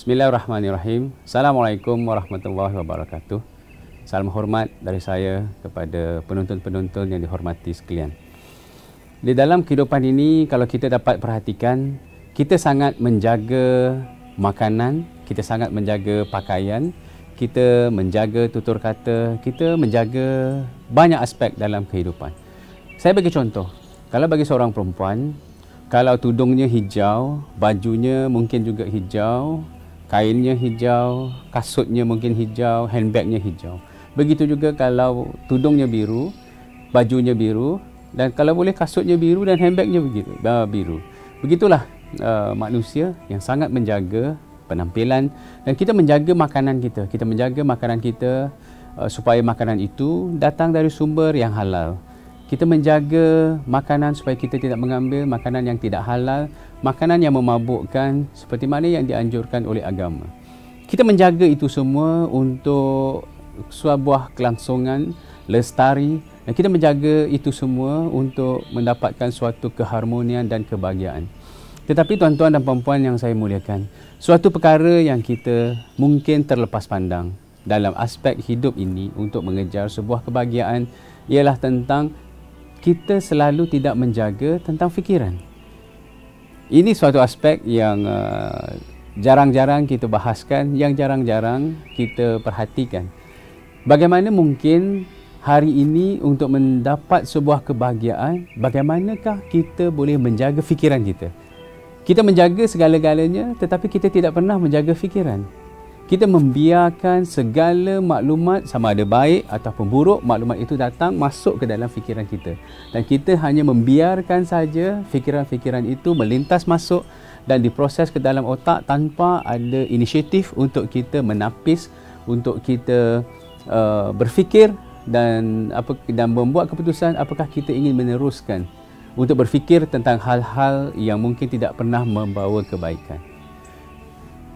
Bismillahirrahmanirrahim. Assalamualaikum warahmatullahi wabarakatuh. Salam hormat dari saya kepada penonton-penonton yang dihormati sekalian. Di dalam kehidupan ini, kalau kita dapat perhatikan, kita sangat menjaga makanan, kita sangat menjaga pakaian, kita menjaga tutur kata, kita menjaga banyak aspek dalam kehidupan. Saya bagi contoh, kalau bagi seorang perempuan, kalau tudungnya hijau, bajunya mungkin juga hijau, kainnya hijau, kasutnya mungkin hijau, handbagnya hijau. Begitu juga kalau tudungnya biru, bajunya biru, dan kalau boleh kasutnya biru dan handbagnya begitu, biru. Begitulah manusia yang sangat menjaga penampilan, dan kita menjaga makanan kita. Kita menjaga makanan kita supaya makanan itu datang dari sumber yang halal. Kita menjaga makanan supaya kita tidak mengambil makanan yang tidak halal, makanan yang memabukkan seperti mana yang dianjurkan oleh agama. Kita menjaga itu semua untuk sebuah kelangsungan, lestari, dan kita menjaga itu semua untuk mendapatkan suatu keharmonian dan kebahagiaan. Tetapi tuan-tuan dan puan-puan yang saya muliakan, suatu perkara yang kita mungkin terlepas pandang dalam aspek hidup ini untuk mengejar sebuah kebahagiaan ialah tentang kita selalu tidak menjaga tentang fikiran. Ini suatu aspek yang jarang-jarang kita bahaskan, yang jarang-jarang kita perhatikan. Bagaimana mungkin hari ini untuk mendapat sebuah kebahagiaan, bagaimanakah kita boleh menjaga fikiran kita? Kita menjaga segala-galanya, tetapi kita tidak pernah menjaga fikiran. Kita membiarkan segala maklumat, sama ada baik ataupun buruk, maklumat itu datang masuk ke dalam fikiran kita. Dan kita hanya membiarkan saja fikiran-fikiran itu melintas masuk dan diproses ke dalam otak tanpa ada inisiatif untuk kita menapis, untuk kita berfikir dan membuat keputusan apakah kita ingin meneruskan untuk berfikir tentang hal-hal yang mungkin tidak pernah membawa kebaikan.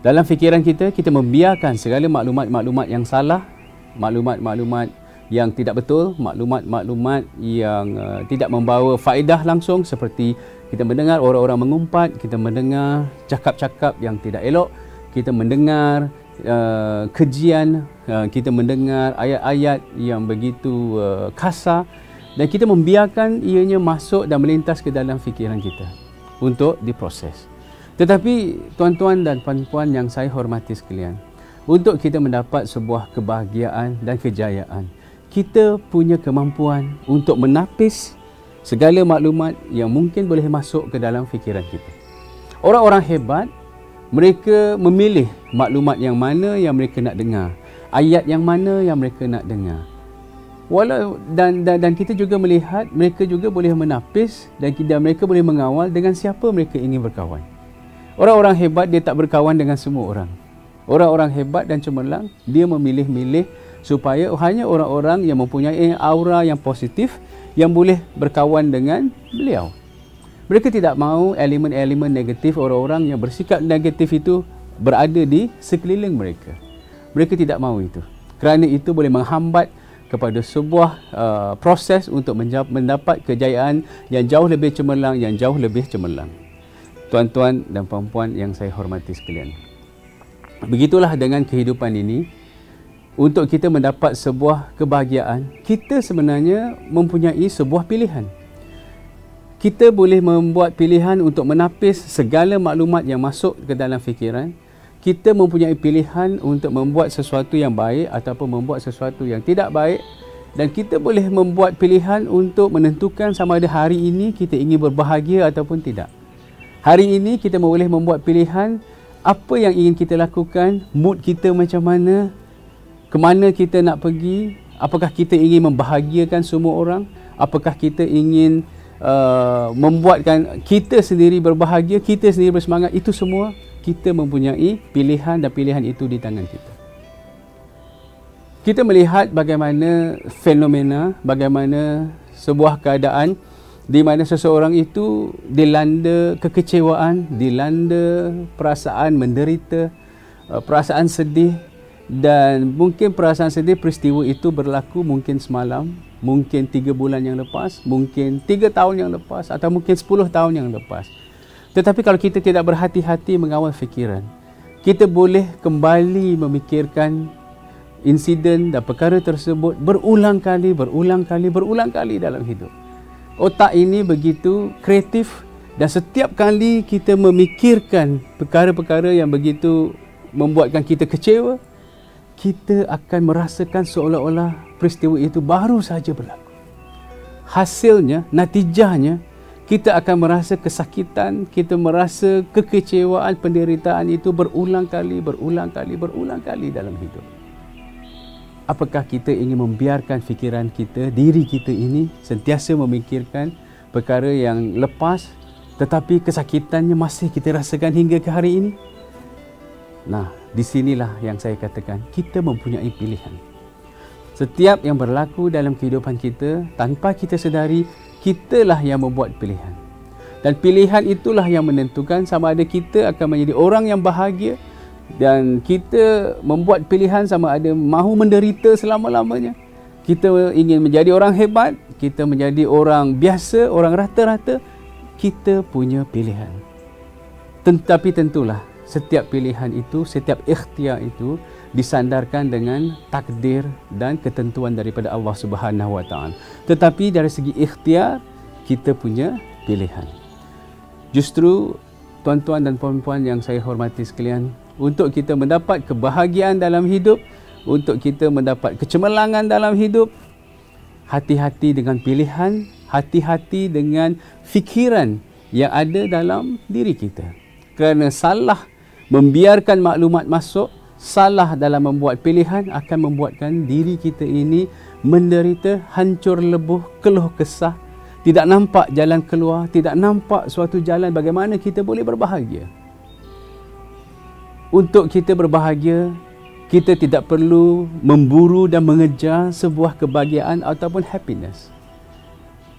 Dalam fikiran kita, kita membiarkan segala maklumat-maklumat yang salah, maklumat-maklumat yang tidak betul, maklumat-maklumat yang tidak membawa faedah langsung, seperti kita mendengar orang-orang mengumpat, kita mendengar cakap-cakap yang tidak elok, kita mendengar kejian, kita mendengar ayat-ayat yang begitu kasar, dan kita membiarkan ianya masuk dan melintas ke dalam fikiran kita untuk diproses. Tetapi tuan-tuan dan puan-puan yang saya hormati sekalian, untuk kita mendapat sebuah kebahagiaan dan kejayaan, kita punya kemampuan untuk menapis segala maklumat yang mungkin boleh masuk ke dalam fikiran kita. Orang-orang hebat, mereka memilih maklumat yang mana yang mereka nak dengar, ayat yang mana yang mereka nak dengar. Dan kita juga melihat mereka juga boleh menapis dan mereka boleh mengawal dengan siapa mereka ingin berkawan. Orang-orang hebat dia tak berkawan dengan semua orang. Orang-orang hebat dan cemerlang dia memilih-milih supaya hanya orang-orang yang mempunyai aura yang positif yang boleh berkawan dengan beliau. Mereka tidak mahu elemen-elemen negatif, orang-orang yang bersikap negatif itu berada di sekeliling mereka. Mereka tidak mahu itu. Kerana itu boleh menghambat kepada sebuah proses untuk mendapat kejayaan yang jauh lebih cemerlang, yang jauh lebih cemerlang. Tuan-tuan dan puan-puan yang saya hormati sekalian, begitulah dengan kehidupan ini. Untuk kita mendapat sebuah kebahagiaan, kita sebenarnya mempunyai sebuah pilihan. Kita boleh membuat pilihan untuk menapis segala maklumat yang masuk ke dalam fikiran. Kita mempunyai pilihan untuk membuat sesuatu yang baik ataupun membuat sesuatu yang tidak baik. Dan kita boleh membuat pilihan untuk menentukan sama ada hari ini kita ingin berbahagia ataupun tidak. Hari ini kita boleh membuat pilihan apa yang ingin kita lakukan, mood kita macam mana, ke mana kita nak pergi, apakah kita ingin membahagiakan semua orang, apakah kita ingin membuatkan kita sendiri berbahagia, kita sendiri bersemangat. Itu semua kita mempunyai pilihan dan pilihan itu di tangan kita. Kita melihat bagaimana fenomena, bagaimana sebuah keadaan di mana seseorang itu dilanda kekecewaan, dilanda perasaan menderita, perasaan sedih, dan mungkin perasaan sedih peristiwa itu berlaku mungkin semalam, mungkin 3 bulan yang lepas, mungkin 3 tahun yang lepas, atau mungkin 10 tahun yang lepas. Tetapi kalau kita tidak berhati-hati mengawal fikiran, kita boleh kembali memikirkan insiden dan perkara tersebut berulang kali dalam hidup. Otak ini begitu kreatif dan setiap kali kita memikirkan perkara-perkara yang begitu membuatkan kita kecewa, kita akan merasakan seolah-olah peristiwa itu baru saja berlaku. Hasilnya, natijahnya, kita akan merasa kesakitan, kita merasa kekecewaan, penderitaan itu berulang kali dalam hidup. Apakah kita ingin membiarkan fikiran kita, diri kita ini sentiasa memikirkan perkara yang lepas, tetapi kesakitannya masih kita rasakan hingga ke hari ini? Nah, di sinilah yang saya katakan, kita mempunyai pilihan. Setiap yang berlaku dalam kehidupan kita, tanpa kita sedari, kitalah yang membuat pilihan. Dan pilihan itulah yang menentukan sama ada kita akan menjadi orang yang bahagia, dan kita membuat pilihan sama ada mahu menderita selama-lamanya. Kita ingin menjadi orang hebat, kita menjadi orang biasa, orang rata-rata, kita punya pilihan. Tetapi tentulah setiap pilihan itu, setiap ikhtiar itu disandarkan dengan takdir dan ketentuan daripada Allah Subhanahu Wa Taala. Tetapi dari segi ikhtiar, kita punya pilihan. Justru tuan-tuan dan puan-puan yang saya hormati sekalian, untuk kita mendapat kebahagiaan dalam hidup, untuk kita mendapat kecemerlangan dalam hidup, hati-hati dengan pilihan, hati-hati dengan fikiran yang ada dalam diri kita. Kerana salah membiarkan maklumat masuk, salah dalam membuat pilihan akan membuatkan diri kita ini menderita, hancur lebuh, keluh kesah, tidak nampak jalan keluar, tidak nampak suatu jalan bagaimana kita boleh berbahagia. Untuk kita berbahagia, kita tidak perlu memburu dan mengejar sebuah kebahagiaan ataupun happiness.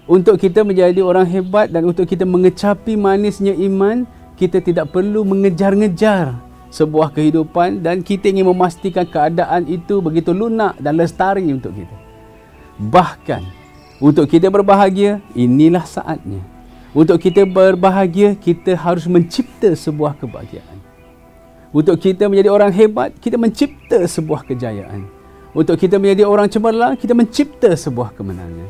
Untuk kita menjadi orang hebat dan untuk kita mengecapi manisnya iman, kita tidak perlu mengejar-ngejar sebuah kehidupan dan kita ingin memastikan keadaan itu begitu lunak dan lestari untuk kita. Bahkan, untuk kita berbahagia, inilah saatnya. Untuk kita berbahagia, kita harus mencipta sebuah kebahagiaan. Untuk kita menjadi orang hebat, kita mencipta sebuah kejayaan. Untuk kita menjadi orang cemerlang, kita mencipta sebuah kemenangan.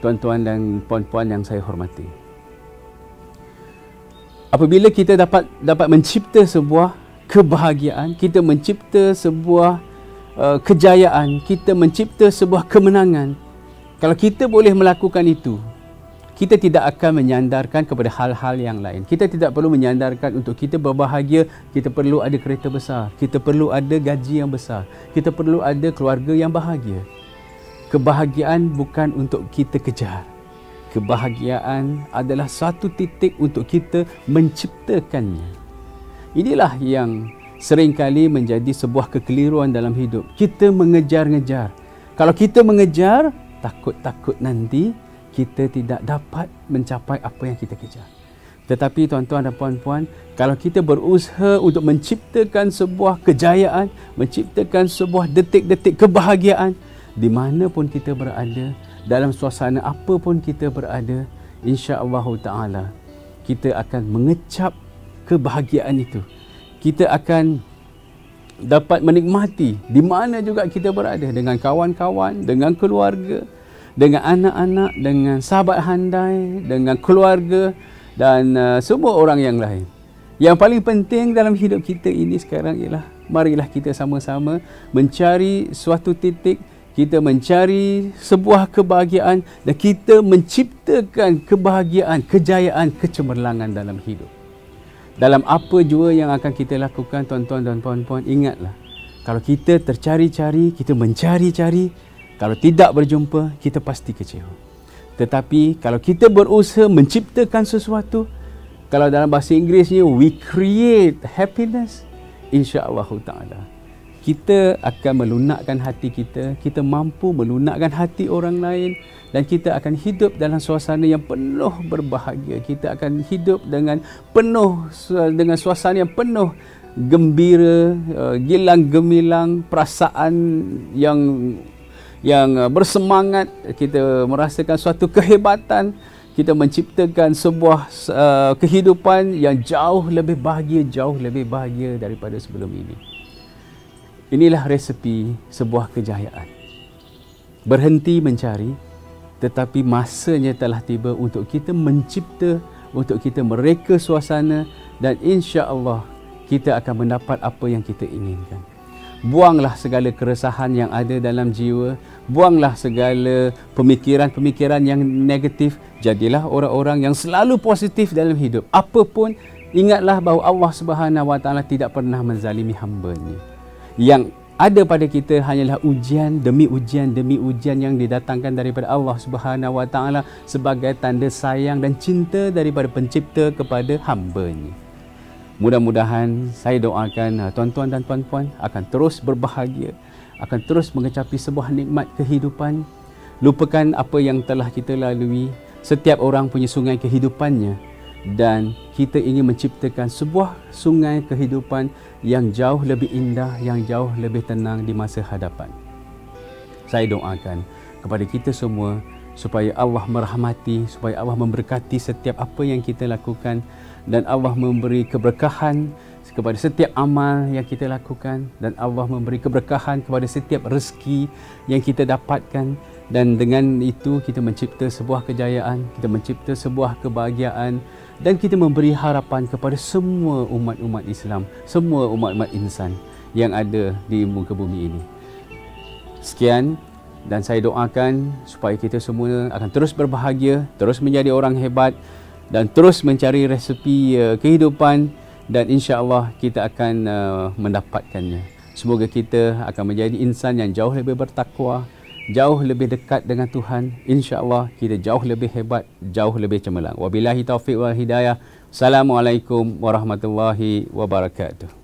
Tuan-tuan dan puan-puan yang saya hormati, apabila kita dapat mencipta sebuah kebahagiaan, kita mencipta sebuah kejayaan, kita mencipta sebuah kemenangan, kalau kita boleh melakukan itu, kita tidak akan menyandarkan kepada hal-hal yang lain. Kita tidak perlu menyandarkan untuk kita berbahagia, kita perlu ada kereta besar, kita perlu ada gaji yang besar, kita perlu ada keluarga yang bahagia. Kebahagiaan bukan untuk kita kejar. Kebahagiaan adalah satu titik untuk kita menciptakannya. Inilah yang seringkali menjadi sebuah kekeliruan dalam hidup. Kita mengejar-ngejar. Kalau kita mengejar, takut-takut nanti kita tidak dapat mencapai apa yang kita kejar. Tetapi tuan-tuan dan puan-puan, kalau kita berusaha untuk menciptakan sebuah kejayaan, menciptakan sebuah detik-detik kebahagiaan, di mana pun kita berada, dalam suasana apa pun kita berada, insya-Allah Ta'ala, kita akan mengecap kebahagiaan itu. Kita akan dapat menikmati di mana juga kita berada, dengan kawan-kawan, dengan keluarga, dengan anak-anak, dengan sahabat handai, dengan keluarga dan semua orang yang lain. Yang paling penting dalam hidup kita ini sekarang ialah marilah kita sama-sama mencari suatu titik, kita mencari sebuah kebahagiaan dan kita menciptakan kebahagiaan, kejayaan, kecemerlangan dalam hidup. Dalam apa jua yang akan kita lakukan, tuan-tuan dan puan-puan, ingatlah, kalau kita tercari-cari, kita mencari-cari, kalau tidak berjumpa, kita pasti kecewa. Tetapi kalau kita berusaha menciptakan sesuatu, kalau dalam bahasa Inggerisnya, we create happiness, insya-Allah Ta'ala, kita akan melunakkan hati kita, kita mampu melunakkan hati orang lain dan kita akan hidup dalam suasana yang penuh berbahagia. Kita akan hidup dengan suasana yang penuh gembira, gilang gemilang, perasaan yang bersemangat, kita merasakan suatu kehebatan, kita menciptakan sebuah kehidupan yang jauh lebih bahagia daripada sebelum ini. Inilah resepi sebuah kejayaan. Berhenti mencari, tetapi masanya telah tiba untuk kita mencipta, untuk kita mereka suasana, dan insya-Allah kita akan mendapat apa yang kita inginkan. Buanglah segala keresahan yang ada dalam jiwa, buanglah segala pemikiran-pemikiran yang negatif, jadilah orang-orang yang selalu positif dalam hidup. Apapun, ingatlah bahawa Allah Subhanahu Wa Taala tidak pernah menzalimi hamba-Nya. Yang ada pada kita hanyalah ujian demi ujian yang didatangkan daripada Allah Subhanahu Wa Taala sebagai tanda sayang dan cinta daripada Pencipta kepada hamba-Nya. Mudah-mudahan saya doakan tuan-tuan dan puan-puan akan terus berbahagia, akan terus mengecapi sebuah nikmat kehidupan. Lupakan apa yang telah kita lalui. Setiap orang punya sungai kehidupannya, dan kita ingin menciptakan sebuah sungai kehidupan yang jauh lebih indah, yang jauh lebih tenang di masa hadapan. Saya doakan kepada kita semua supaya Allah merahmati, supaya Allah memberkati setiap apa yang kita lakukan, dan Allah memberi keberkahan kepada setiap amal yang kita lakukan, dan Allah memberi keberkahan kepada setiap rezeki yang kita dapatkan, dan dengan itu kita mencipta sebuah kejayaan, kita mencipta sebuah kebahagiaan, dan kita memberi harapan kepada semua umat-umat Islam, semua umat-umat insan yang ada di muka bumi ini. Sekian, dan saya doakan supaya kita semua akan terus berbahagia, terus menjadi orang hebat, dan terus mencari resepi kehidupan, dan insya-Allah kita akan mendapatkannya. Semoga kita akan menjadi insan yang jauh lebih bertakwa, jauh lebih dekat dengan Tuhan. Insya-Allah kita jauh lebih hebat, jauh lebih cemerlang. Wabillahi taufiq wal hidayah. Assalamualaikum warahmatullahi wabarakatuh.